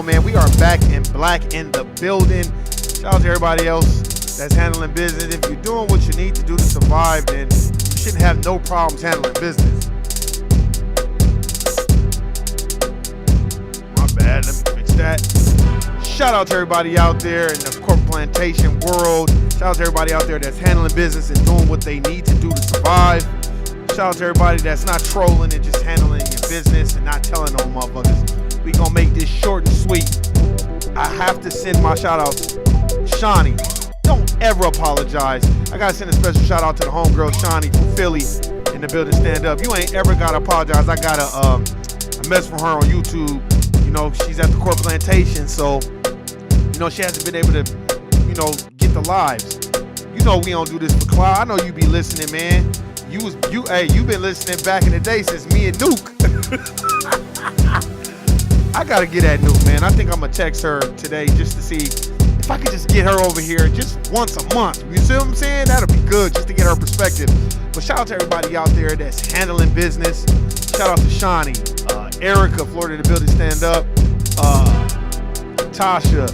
man. We are back in black in the building. Shout out to everybody else that's handling business. If you're doing what you need to do to survive, then you shouldn't have no problems handling business. My bad, let me fix that. Shout out to everybody out there in the corporate plantation world. Shout out to everybody out there that's handling business and doing what they need to do to survive. Shout out to everybody that's not trolling and just handling your business and not telling no motherfuckers. We gonna make this short and sweet. I have to send my shout outs. Shawnee, don't ever apologize. I gotta send a special shout out to the homegirl Shawnee from Philly in the building. Stand up. You ain't ever gotta apologize. I got a message from her on YouTube. You know, she's at the corporate plantation, so you know she hasn't been able to, you know, get the lives. You know we don't do this for clout. I know you be listening, man. You been listening back in the day since me and Duke. I gotta get at Nuke, man. I think I'm gonna text her today just to see if I could just get her over here just once a month. You see what I'm saying? That'll be good just to get her perspective. But shout out to everybody out there that's handling business. Shout out to Shawnee, Erica, Florida the building, stand up, Tasha,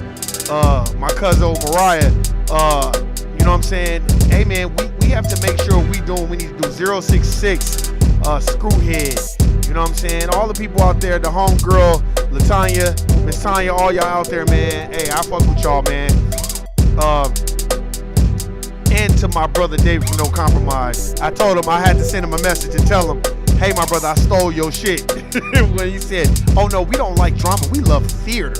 my cousin Mariah. You know what I'm saying? Hey man, we have to make sure we need to do 066 Screwhead. You know what I'm saying? All the people out there, the homegirl, Latanya, Miss Tanya, all y'all out there, man. Hey, I fuck with y'all, man. And to my brother David from No Compromise. I told him I had to send him a message and tell him, hey my brother, I stole your shit. When he said, oh no, we don't like drama, we love theater.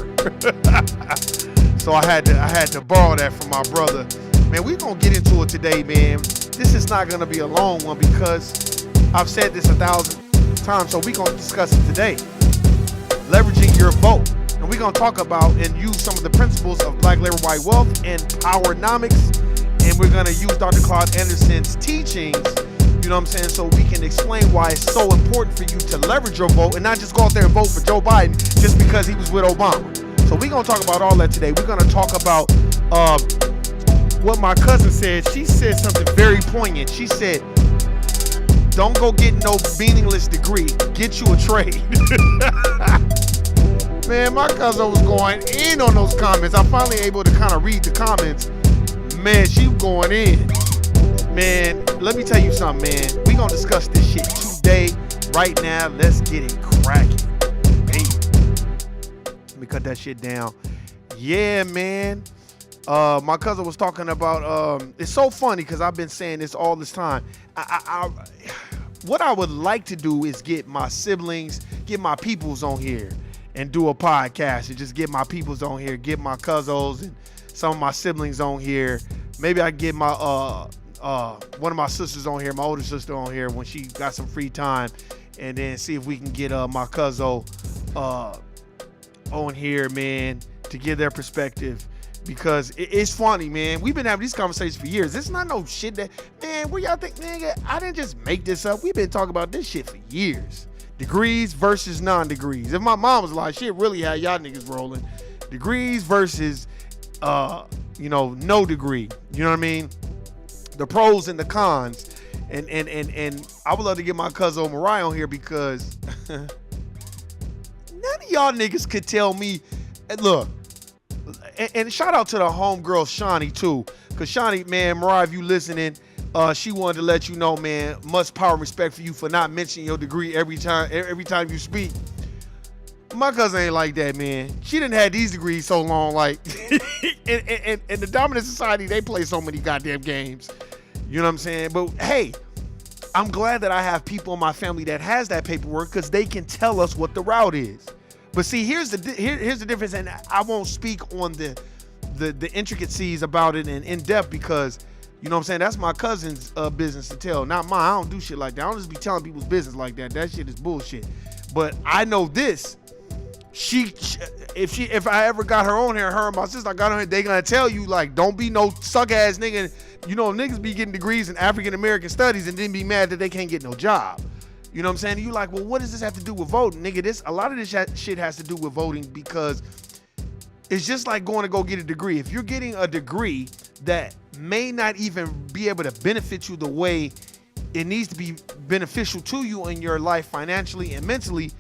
So I had to borrow that from my brother. Man, we're gonna get into it today, man. This is not gonna be a long one because I've said this 1,000 times, so we're gonna discuss it today. Leveraging your vote. And we're gonna talk about and use some of the principles of Black Labor White Wealth and Powernomics. And we're gonna use Dr. Claude Anderson's teachings, you know what I'm saying, so we can explain why it's so important for you to leverage your vote and not just go out there and vote for Joe Biden just because he was with Obama. So we're gonna talk about all that today. We're gonna talk about what my cousin said. She said something very poignant. She said, don't go get no meaningless degree. Get you a trade. Man, my cousin was going in on those comments. I'm finally able to kind of read the comments. Man, she was going in. Man, let me tell you something, man. We gonna discuss this shit today, right now. Let's get it cracking. Hey, let me cut that shit down. Yeah, man. My cousin was talking about, it's so funny because I've been saying this all this time. What I would like to do is get my siblings, get my peoples on here and do a podcast and just get my peoples on here, get my cousins and some of my siblings on here. Maybe I get my, one of my sisters on here, my older sister on here when she got some free time, and then see if we can get my cousin on here, man, to give their perspective. Because it's funny, man. We've been having these conversations for years. It's not no shit that, man, where y'all think, nigga, I didn't just make this up. We've been talking about this shit for years. Degrees versus non-degrees. If my mom was like, shit really had y'all niggas rolling. Degrees versus, you know, no degree. You know what I mean? The pros and the cons. And I would love to get my cousin Mariah on here because none of y'all niggas could tell me, look, and shout out to the homegirl Shawnee too, because Shawnee, man, Mariah, if you listening, she wanted to let you know, man, much power and respect for you for not mentioning your degree every time you speak. My cousin ain't like that, man. She didn't have these degrees so long, like in the dominant society, they play so many goddamn games. You know what I'm saying? But hey, I'm glad that I have people in my family that has that paperwork because they can tell us what the route is. But see, here's the difference, and I won't speak on the intricacies about it in depth because, you know what I'm saying, that's my cousin's business to tell, not mine. I don't do shit like that. I don't just be telling people's business like that. That shit is bullshit. But I know this. If I ever got her on here, her and my sister, I got on here, they gonna tell you, like, don't be no suck ass nigga. You know, niggas be getting degrees in African American studies and then be mad that they can't get no job. You know what I'm saying? You like, well, what does this have to do with voting? Nigga, a lot of this shit has to do with voting because it's just like going to go get a degree. If you're getting a degree that may not even be able to benefit you the way it needs to be beneficial to you in your life financially and mentally,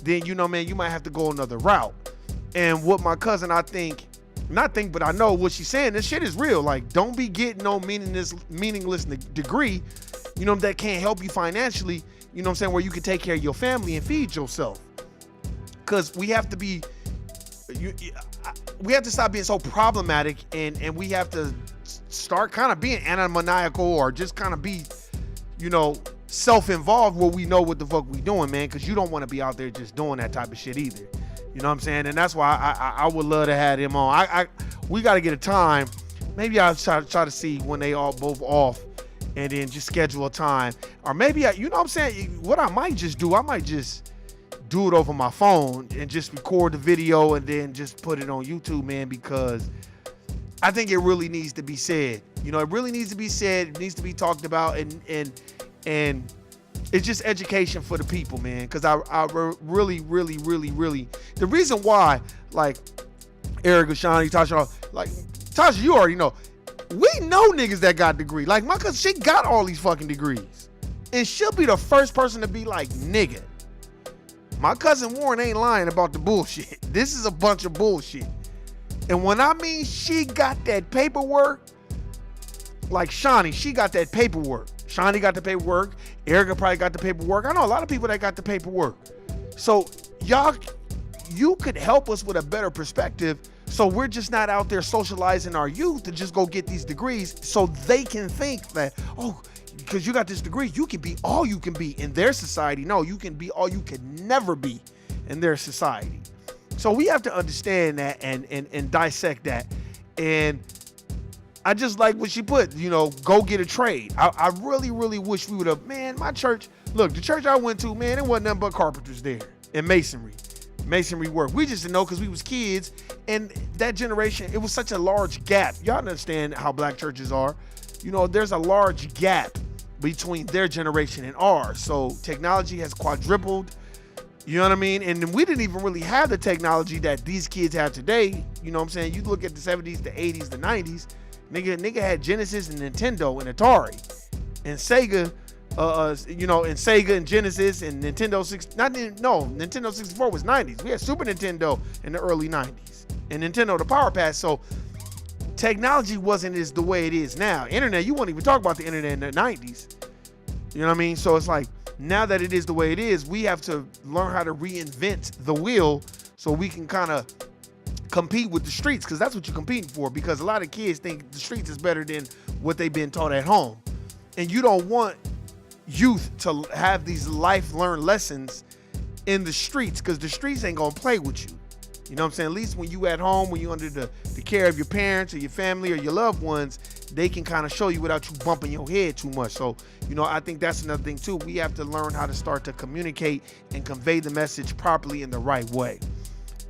then, you know, man, you might have to go another route. And what my cousin, I know what she's saying, this shit is real. Like, don't be getting no meaningless degree, you know, that can't help you financially, you know what I'm saying, where you can take care of your family and feed yourself. Because we have to stop being so problematic, and we have to start kind of being animaniacal, or just kind of be, you know, self-involved, where we know what the fuck we doing, man. Because you don't want to be out there just doing that type of shit either. You know what I'm saying? And that's why I would love to have him on. We got to get a time. Maybe I'll try to see when they all both off, and then just schedule a time. Or maybe, you know what I'm saying? What I might just do, do it over my phone and just record the video and then just put it on YouTube, man, because I think it really needs to be said. You know, it really needs to be said. It needs to be talked about, and it's just education for the people, man. Because I really, the reason why, like, Eric, Shani, Tasha, like, Tasha, you already know. We know niggas that got degrees. Like, my cousin, she got all these fucking degrees. And she'll be the first person to be like, nigga, my cousin Warren ain't lying about the bullshit. This is a bunch of bullshit. And when I mean she got that paperwork, like Shani, she got that paperwork. Shani got the paperwork. Erica probably got the paperwork. I know a lot of people that got the paperwork. So y'all, you could help us with a better perspective, so we're just not out there socializing our youth to just go get these degrees, so they can think that, oh, because you got this degree, you can be all you can be in their society. No, you can be all you could never be in their society. So we have to understand that and dissect that. And I just like what she put, you know, go get a trade. I really wish we would have, man, my church, look, the church I went to, man, it wasn't nothing but carpenters there and masonry work. We just didn't know because we was kids, and that generation, it was such a large gap. Y'all understand how black churches are. You know, there's a large gap between their generation and ours. So technology has quadrupled, you know what I mean? And we didn't even really have the technology that these kids have today. You know what I'm saying? You look at the 70s, the 80s, the 90s, nigga had Genesis and Nintendo and Atari and Sega, you know, and Sega and Genesis and Nintendo Nintendo 64 was 90s. We had Super Nintendo in the early 90s and Nintendo the Power Pass. So technology wasn't as the way it is now. Internet, you won't even talk about the internet in the 90s. You know what I mean? So it's like, now that it is the way it is, we have to learn how to reinvent the wheel so we can kind of compete with the streets, because that's what you're competing for, because a lot of kids think the streets is better than what they've been taught at home. And you don't want youth to have these life learned lessons in the streets, because the streets ain't gonna play with you. You know what I'm saying? At least when you at home, when you under the care of your parents or your family or your loved ones, they can kind of show you without you bumping your head too much. So, you know, I think that's another thing too. We have to learn how to start to communicate and convey the message properly in the right way.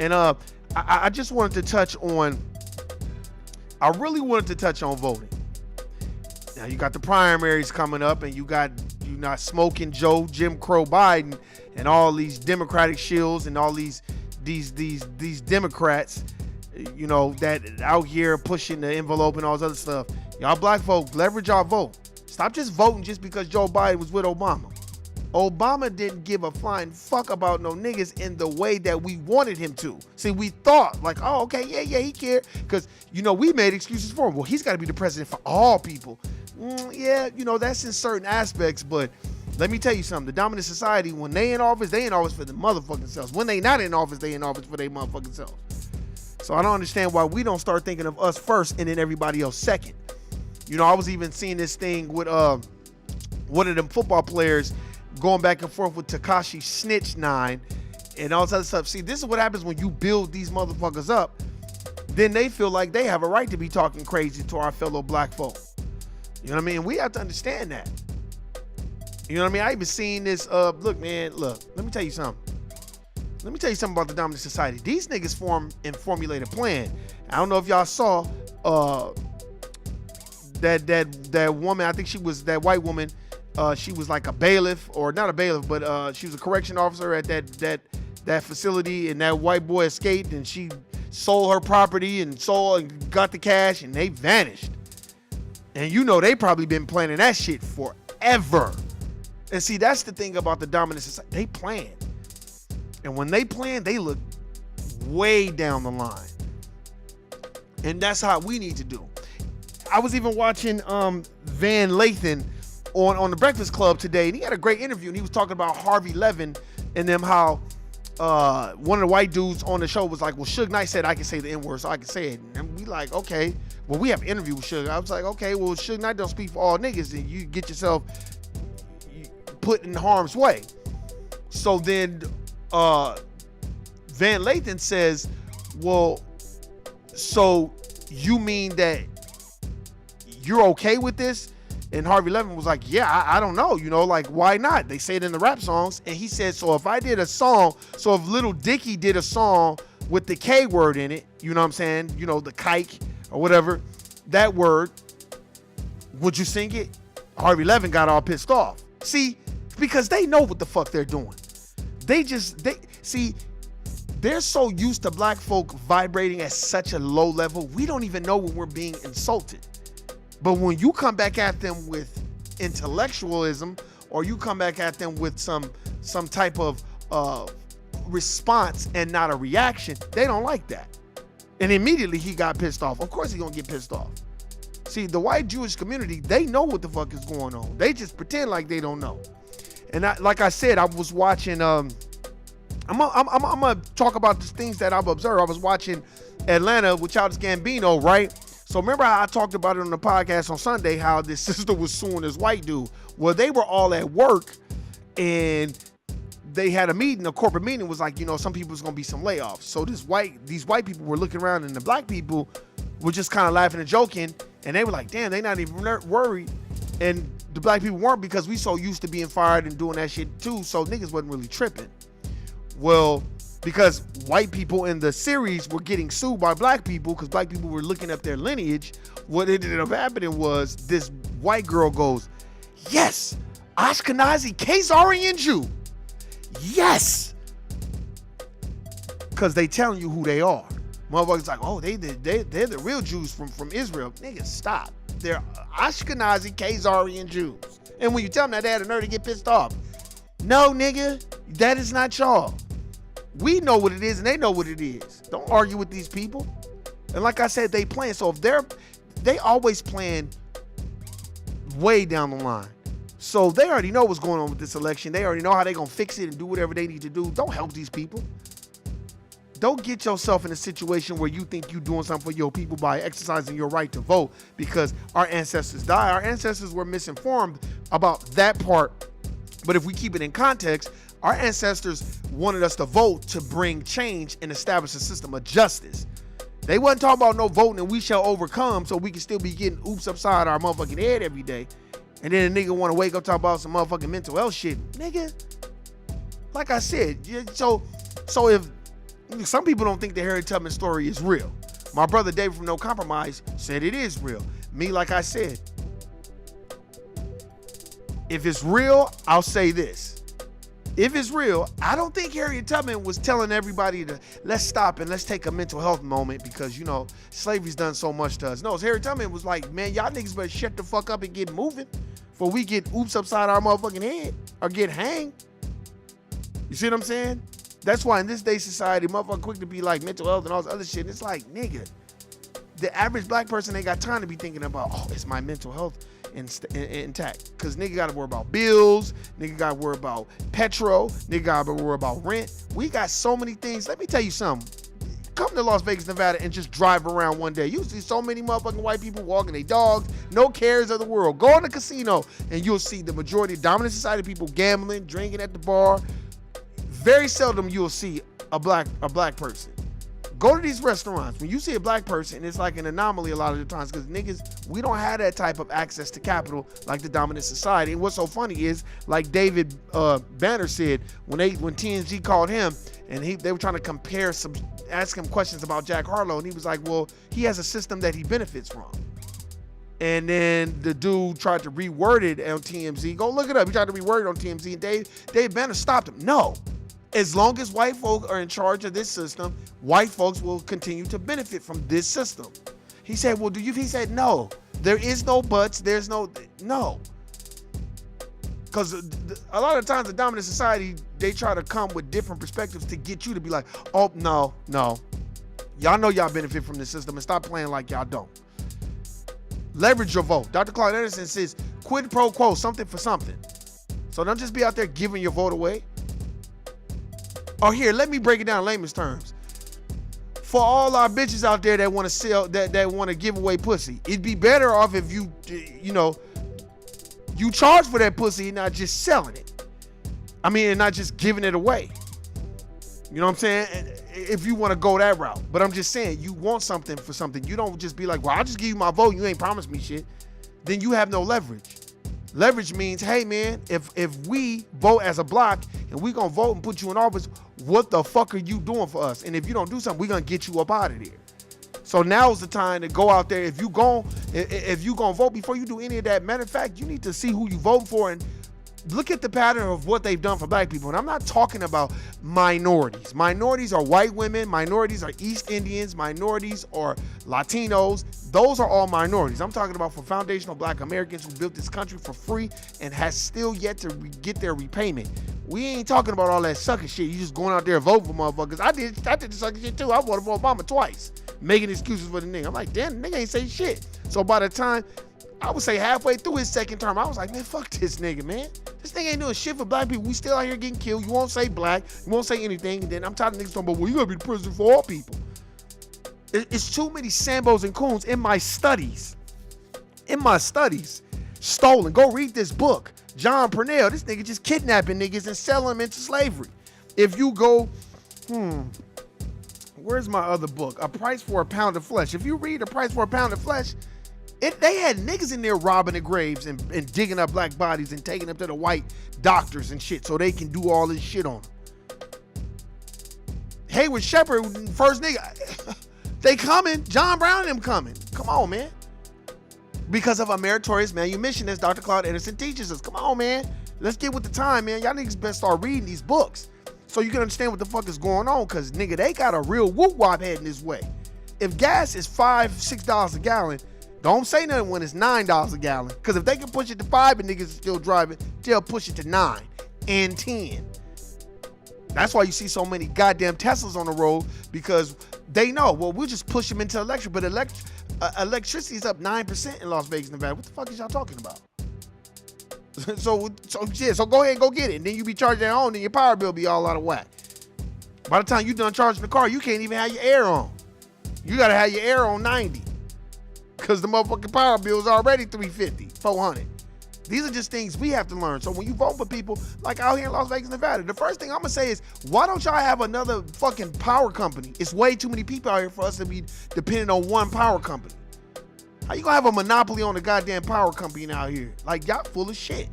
And I just wanted to touch on, I really wanted to touch on voting. Now you got the primaries coming up, and you not smoking Joe, Jim Crow Biden, and all these Democratic shills and all these Democrats, you know, that out here pushing the envelope and all this other stuff. Y'all black folk, leverage our vote. Stop just voting just because Joe Biden was with Obama. Obama didn't give a flying fuck about no niggas in the way that we wanted him to. See, we thought like, oh, okay, yeah, he cared. Because, you know, we made excuses for him. Well, he's got to be the president for all people. Yeah, you know, that's in certain aspects, but let me tell you something. The dominant society, when they in office for the motherfucking selves. When they not in office, they in office for their motherfucking selves. So I don't understand why we don't start thinking of us first and then everybody else second. You know, I was even seeing this thing with one of them football players going back and forth with Tekashi Snitch 9 and all this other stuff. See, this is what happens when you build these motherfuckers up. Then they feel like they have a right to be talking crazy to our fellow black folk. You know what I mean? We have to understand that. You know what I mean? I even seen this, look, let me tell you something. Let me tell you something about the dominant society. These niggas form and formulate a plan. I don't know if y'all saw that woman, I think she was that white woman, she was like a bailiff, or not a bailiff, but she was a correction officer at that facility, and that white boy escaped, and she sold her property and got the cash, and they vanished. And you know they probably been planning that shit forever. And see, that's the thing about the dominant society. They plan. And when they plan, they look way down the line. And that's how we need to do. I was even watching Van Lathan on the Breakfast Club today, and he had a great interview, and he was talking about Harvey Levin and them, how one of the white dudes on the show was like, well, Suge Knight said I can say the N-word, so I can say it. And we like, okay, well, we have an interview with Suge. I was like, okay, well, Suge Knight don't speak for all niggas, and you get yourself put in harm's way. So then Van Lathan says, well, so you mean that you're okay with this? And Harvey Levin was like, yeah, I don't know, like, why not? They say it in the rap songs. And he said, so if I did a song, so if Lil Dicky did a song with the K word in it, you know what I'm saying? The kike or whatever, that word, would you sing it? Harvey Levin got all pissed off. See, because they know what the fuck they're doing. They're so used to black folk vibrating at such a low level, we don't even know when we're being insulted. But when you come back at them with intellectualism, or you come back at them with some type of response and not a reaction, they don't like that. And immediately he got pissed off. Of course he's gonna get pissed off. See, the white Jewish community, they know what the fuck is going on. They just pretend like they don't know. And like I said, I was watching, I'm gonna talk about the things that I've observed. I was watching Atlanta with Childish Gambino, right? So remember how I talked about it on the podcast on Sunday, how this sister was suing this white dude. Well, they were all at work and they had a meeting, a corporate meeting. Was like, some people was gonna be some layoffs. So these white people were looking around, and the black people were just kind of laughing and joking, and they were like, damn, they not even worried. And the black people weren't, because we so used to being fired and doing that shit too, so niggas wasn't really tripping. Well, because white people in the series were getting sued by black people because black people were looking up their lineage, what ended up happening was this white girl goes, yes, Ashkenazi Khazarian Jew. Yes. Because they telling you who they are. Motherfuckers like, oh, they're the real Jews from Israel. Niggas, stop. They're Ashkenazi Khazarian Jews. And when you tell them that, they had a nerve to get pissed off. No, nigga, that is not y'all. We know what it is and they know what it is. Don't argue with these people. And like I said, they playing. So if they always playing way down the line. So they already know what's going on with this election. They already know how they gonna fix it and do whatever they need to do. Don't help these people. Don't get yourself in a situation where you think you're doing something for your people by exercising your right to vote because our ancestors died. Our ancestors were misinformed about that part. But if we keep it in context, our ancestors wanted us to vote to bring change and establish a system of justice. They wasn't talking about no voting and we shall overcome so we can still be getting oops upside our motherfucking head every day. And then a nigga want to wake up talking about some motherfucking mental health shit. Nigga, like I said, so if some people don't think the Harriet Tubman story is real. My brother David from No Compromise said it is real. Me, like I said, if it's real, I'll say this. If it's real, I don't think Harriet Tubman was telling everybody to let's stop and let's take a mental health moment because, slavery's done so much to us. No, Harriet Tubman was like, man, y'all niggas better shut the fuck up and get moving before we get oops upside our motherfucking head or get hanged. You see what I'm saying? That's why in this day society, motherfucker quick to be like mental health and all this other shit. And it's like, nigga, the average black person ain't got time to be thinking about, oh, it's my mental health intact. Because nigga got to worry about bills. Nigga got to worry about petrol. Nigga got to worry about rent. We got so many things. Let me tell you something. Come to Las Vegas, Nevada and just drive around one day. You see so many motherfucking white people walking their dogs, no cares of the world. Go in the casino and you'll see the majority of dominant society people gambling, drinking at the bar. Very seldom you'll see a black person. Go to these restaurants. When you see a black person, it's like an anomaly a lot of the times because niggas, we don't have that type of access to capital like the dominant society. And what's so funny is, like David Banner said, when TMZ called him and they were trying to ask him questions about Jack Harlow, and he was like, well, he has a system that he benefits from. And then the dude tried to reword it on TMZ. Go look it up. He tried to reword it on TMZ, and Dave Banner stopped him. No. As long as white folk are in charge of this system, white folks will continue to benefit from this system. He said, well, he said, no, there is no buts. There's no. Because a lot of times the dominant society, they try to come with different perspectives to get you to be like, oh, no. Y'all know y'all benefit from the system and stop playing like y'all don't. Leverage your vote. Dr. Claude Anderson says, quid pro quo, something for something. So don't just be out there giving your vote away. Or here, let me break it down in layman's terms. For all our bitches out there that want to sell, that want to give away pussy, it'd be better off if you charge for that pussy and not just selling it. I mean, and not just giving it away. You know what I'm saying? If you want to go that route. But I'm just saying, you want something for something. You don't just be like, well, I'll just give you my vote. You ain't promised me shit. Then you have no leverage. Leverage means, hey, man, if we vote as a block and we going to vote and put you in office, what the fuck are you doing for us? And if you don't do something, we're going to get you up out of there. So now's the time to go out there. If you going to vote, before you do any of that, matter of fact, you need to see who you voting for and look at the pattern of what they've done for black people. And I'm not talking about minorities. Minorities are white women. Minorities are East Indians. Minorities are Latinos. Those are all minorities. I'm talking about for foundational black Americans who built this country for free and has still yet to get their repayment. We ain't talking about all that sucker shit. You just going out there and voting for motherfuckers. I did the sucker shit too. I voted for Obama twice, making excuses for the nigga. I'm like, damn, the nigga ain't say shit. So by the time, I would say halfway through his second term, I was like, man, fuck this nigga, man. This nigga ain't doing shit for black people. We still out here getting killed. You won't say black. You won't say anything. And then I'm tired of niggas talking about, well, you gotta be the president for all people. It's too many Sambos and coons in my studies. Stolen. Go read this book. John Purnell, this nigga just kidnapping niggas and selling them into slavery. If you go, where's my other book? A Price for a Pound of Flesh. If you read A Price for a Pound of Flesh, they had niggas in there robbing the graves and digging up black bodies and taking them to the white doctors and shit so they can do all this shit on them. Hayward Shepherd, first nigga, they coming. John Brown and them coming. Come on, man. Because of a meritorious manumission, as Dr. Claude Anderson teaches us. Come on, man. Let's get with the time, man. Y'all niggas better start reading these books so you can understand what the fuck is going on. Because, nigga, they got a real whoop-wop heading this way. If gas is $5, $6 a gallon, don't say nothing when it's $9 a gallon. Because if they can push it to 5 and niggas are still driving, they'll push it to 9 and 10. That's why you see so many goddamn Teslas on the road, because they know, well, we'll just push them into electric. But electricity is up 9% in Las Vegas, Nevada. What the fuck is y'all talking about? So go ahead and go get it. And then you be charging at home and your power bill be all out of whack. By the time you done charging the car, you can't even have your air on. You got to have your air on 90. Because the motherfucking power bill is already $350, $400. These are just things we have to learn. So when you vote for people like out here in Las Vegas, Nevada, the first thing I'm gonna say is, why don't y'all have another fucking power company? It's way too many people out here for us to be dependent on one power company. How you gonna have a monopoly on the goddamn power company out here? Like, y'all full of shit.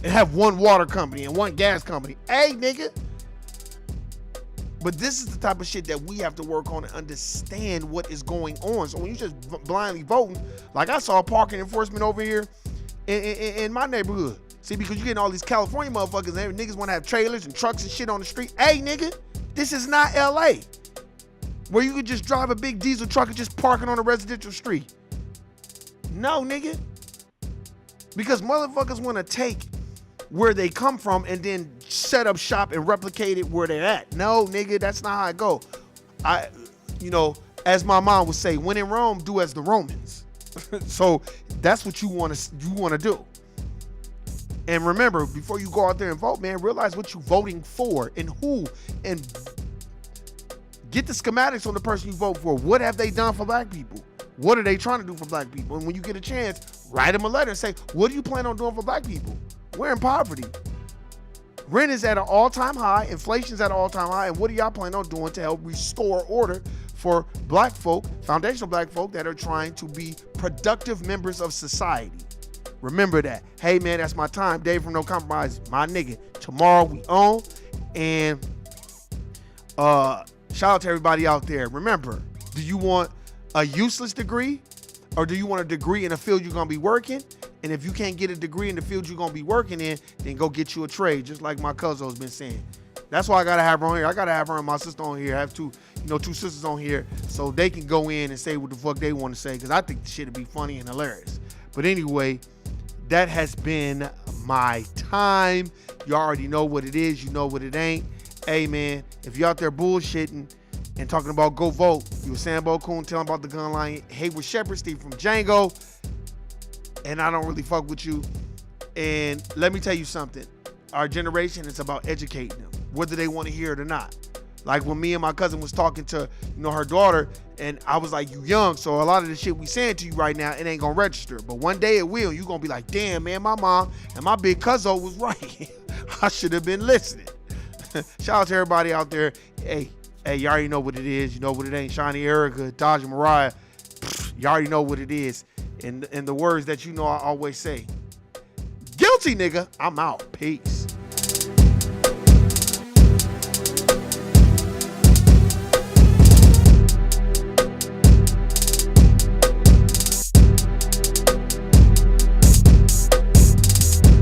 And have one water company and one gas company. Hey, nigga. But this is the type of shit that we have to work on and understand what is going on. So when you just blindly voting, like I saw parking enforcement over here in my neighborhood. See, because you're getting all these California motherfuckers and niggas want to have trailers and trucks and shit on the street. Hey, nigga, this is not LA, where you could just drive a big diesel truck and just park it on a residential street. No, nigga. Because motherfuckers want to take where they come from and then set up shop and replicate it where they're at. No, nigga, that's not how it go. As my mom would say, when in Rome, do as the Romans. So that's what you want to do. And remember, before you go out there and vote, man, realize what you're voting for and who, and get the schematics on the person you vote for. What have they done for black people? What are they trying to do for black people? And when you get a chance, write them a letter and say, what do you plan on doing for black people? We're in poverty. Rent is at an all-time high. Inflation's at an all-time high. And what do y'all plan on doing to help restore order for black folk, foundational black folk that are trying to be productive members of society? Remember that. Hey, man, that's my time. Dave from No Compromise, my nigga. Tomorrow we own. And shout out to everybody out there. Remember, do you want a useless degree, or do you want a degree in a field you're going to be working? And if you can't get a degree in the field you're going to be working in, then go get you a trade, just like my cousin's been saying. That's why I got to have her on here. I got to have her and my sister on here. I have two sisters on here so they can go in and say what the fuck they want to say, because I think the shit would be funny and hilarious. But anyway, that has been my time. You already know what it is. You know what it ain't. Hey, man, if you out there bullshitting and talking about go vote, you were Sambo Coon telling about the gun line. Hayward Shepherd, Steve from Django. And I don't really fuck with you. And let me tell you something. Our generation is about educating them, whether they want to hear it or not. Like when me and my cousin was talking to, her daughter, and I was like, you young, so a lot of the shit we saying to you right now, it ain't gonna register. But one day it will. You gonna be like, damn, man, my mom and my big cousin was right. I should have been listening. Shout out to everybody out there. Hey, you already know what it is. You know what it ain't. Shawnee Erica, Taj and Mariah. You already know what it is. And the words that I always say. Guilty, nigga. I'm out. Peace.